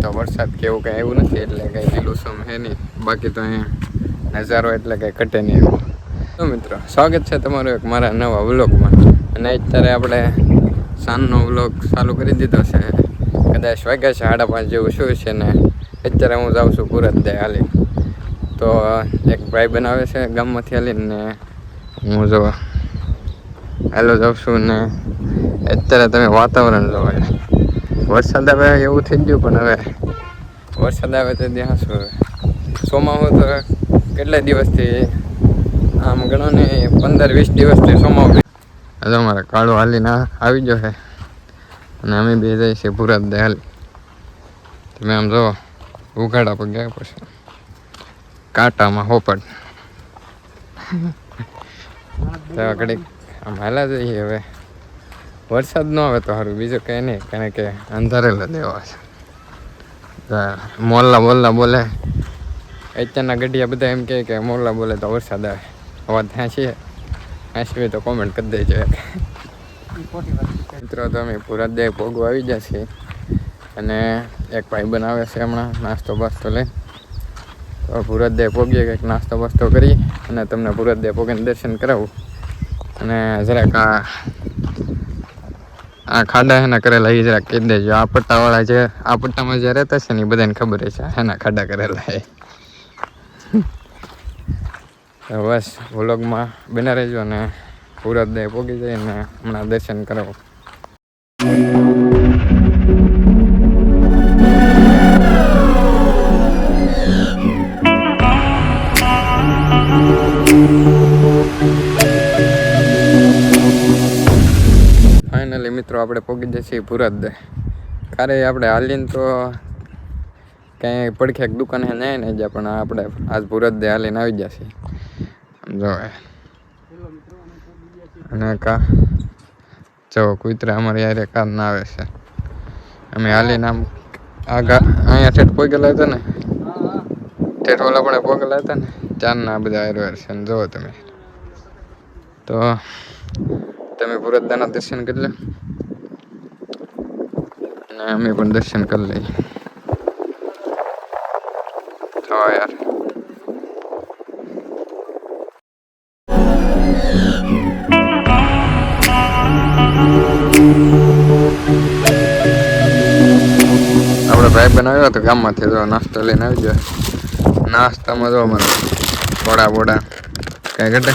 તો વરસાદ કે એવું કંઈ આવ્યું નથી એટલે કંઈ લીલુંછમ છે નહીં. બાકી તો અહીંયા નજારો એટલે કંઈ ઘટે નહીં એવું. તો મિત્રો, સ્વાગત છે તમારું એક મારા નવા વ્લોગમાં. અને અત્યારે આપણે સાંજનો વ્લોગ ચાલુ કરી દીધો છે. કદાચ વાગ્યા છે 5:30 જેવું શું છે ને અત્યારે હું જાઉં છું પુરત હાલી. તો એક ભાઈ બનાવે છે ગામમાંથી હાલીને હું જો હાલો જાઉં છું ને અત્યારે તમે વાતાવરણ જોવો. વરસાદ આવે એવું થઈ ગયું પણ હવે વરસાદ આવે તો ત્યાં શું હવે ચોમાસું તો કેટલા દિવસથી આમ ગણો ને 15-20 દિવસથી ચોમાસું. હજુ અમારે કાળો હાલીને આવી ગયો છે અને અમે બે જઈએ છીએ પુરત હાલી. તમે આમ જો ઉઘાડા પર ગયા પછી કાંટામાં હોપટ ઘડીક આમ હાલા જઈએ. હવે વરસાદ ન આવે તો સારું, બીજું કંઈ નહીં, કારણ કે અંધારેલા દેવા છે. મોલ્લા બોલે અત્યારના ગઢિયા બધા એમ કહે કે મોલ્લા બોલે તો વરસાદ આવે. અવાજ ત્યાં છીએ હાંસવી તો કોમેન્ટ કરી દેજો. મિત્રો તો અમે પુરત દે ભોગવા આવી ગયા છીએ અને એક ભાઈ બનાવે છે હમણાં નાસ્તો બાસ્તો લઈ. તો પુરત દે પોગીએ કંઈક નાસ્તો બાસ્તો કરી અને તમને પુરત દે પોગીને દર્શન કરાવું. અને જરાક આ ખાડા હેના કરેલા એ જરાક કહી દેજો. આ પટ્ટાવાળા જે આ પટ્ટામાં જે રહેતા છે ને એ બધાને ખબર છે હેના ખાડા કરેલા એ. બસ વ્લોગમાં બના રહેજો અને પુરત દે પોગી જઈને હમણાં દર્શન કરાવો. ફાઇનલી મિત્રો આપણે પહોંચી જઈએ છીએ પુરત દે. કારે આપણે હાલીને તો કંઈ પડખે દુકાને નહીં ને જ્યાં પણ આપણે આજ પુરત દે હાલીને આવી ગયા છીએ. સમજો અને કા જો કૂતરા અમારે યારે કાર ના આવે છે. અમે હાલીને આમ આગા અહીંયા ઠેઠ પહોંચેલા હતા ને ઠેઠ ઓલા પણ પહોંચેલા હતા ને ચારના બધા આયુર્વેદ છે. જુઓ તમે તો તમે પુરત દાના દર્શન કરી લો અને અમે પણ દર્શન કરી લઈએ. જો યાર આપણે ભાઈ બનાવ્યો હતો ગામમાંથી. જો નાસ્તો લઈને આવી ગયો. નાસ્તામાં જો મને બોડા કઈ ઘટે.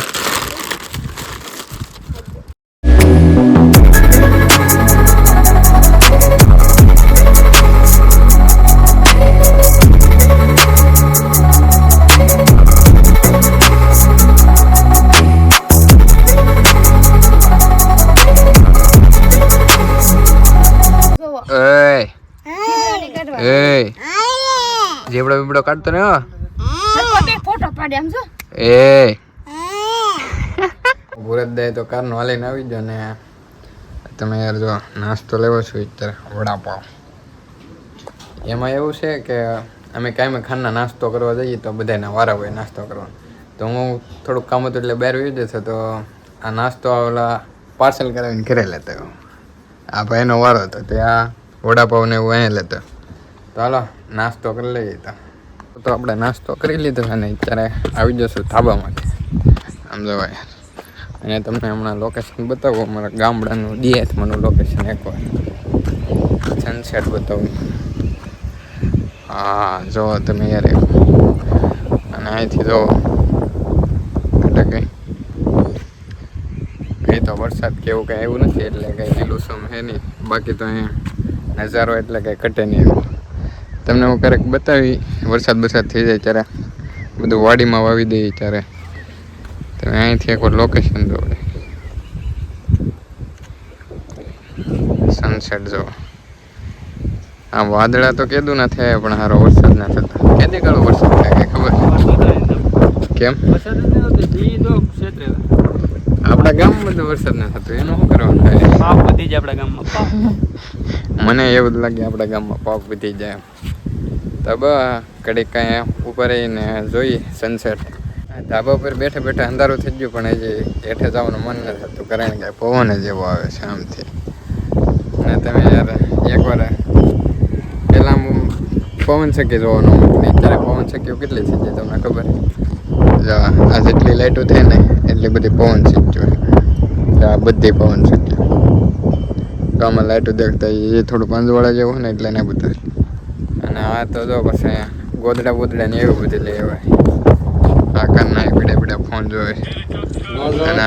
જેવડો બીબડો કાઢતો ને ફોટો પાડે આમ જો. એ પુરત દે તો કારનો હાલીને આવી ગયો ને તમે યાર જો નાસ્તો લેવો છો અત્યારે વડાપાવ. એમાં એવું છે કે અમે કાંઈ ખાના નાસ્તો કરવા જઈએ તો બધાના વારા હોય નાસ્તો કરવાનો. તો હું થોડુંક કામ હતું એટલે બહાર આવી જતો તો આ નાસ્તો ઓલા પાર્સલ કરાવીને ઘરે લેતો. આ ભાઈનો વારો હતો ત્યાં વડાપાવ ને એવું અહીંયા લેતો. તો હાલો નાસ્તો કરી લઈએ. તો આપણે નાસ્તો કરી લીધો અને અત્યારે આવી જશું ધાબામાંથી. આમ જવાય અને તમને હમણાં લોકેશન બતાવું અમારા ગામડાનું દિયાથમાંનું લોકેશન એકવાર સનસેટ બતાવું. હા જો તમે યાર અને અહીંથી જો એટલે કંઈ તો વરસાદ કે એવું કંઈ આવ્યું નથી એટલે કંઈ લીલુંછમ છે નહીં. બાકી તો અહીંયા નજારો એટલે કંઈ ઘટે નહીં એવું. તમને હું ક્યારેક બતાવી વરસાદ થઈ જાય ત્યારે બધું વાડીમાં વાવી દઈએ ત્યારે તમે અહીંથી એકવાર લોકેશન જોડે સનસેટ જો. આ વાદળા તો કેદું ના થાય પણ સારો વરસાદ ના થતા. કેદી કાળો વરસાદ થાય કઈ ખબર કેમ? આપણા ગામમાં તો વરસાદ ના થતો એનું શું કરવાનું થાય? વધી જાય આપણા ગામમાં. મને એવું જ લાગે આપણા ગામમાં પાપ વધી જાય. તબ કડીક કાંઈ ઉપર ને જોઈએ સનસેટ. ધાબા ઉપર બેઠા બેઠા અંધારું થઈ ગયું પણ હજી હેઠે જવાનું મન નથી થતું કારણ કે પવન જેવો આવે છે આમથી. અને તમે યાર એકવાર પહેલાં પવન ચક્કી જોવાનું મળતું નહીં. અત્યારે પવન ચક્કીઓ કેટલી થઈ જાય તમને ખબર? આ જેટલી લાઇટો થાય ને એટલી બધી પવન ચક્કીઓ. આ બધી પવન ચક્કીઓ તો આમાં લાઇટો દેખતા એ થોડું પાંજવાળા જેવું ને એટલે ને બધું. અને આ તો જો પછી ગોદડા બોદડા ને એવું બધું લઈ આવે. આ કારના પીડા ફોન જોવે. અને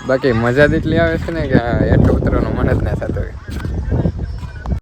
બાકી મજા જ એટલી આવે છે ને કે એટલું ઉતરવાનું મન જ ના થતું હોય.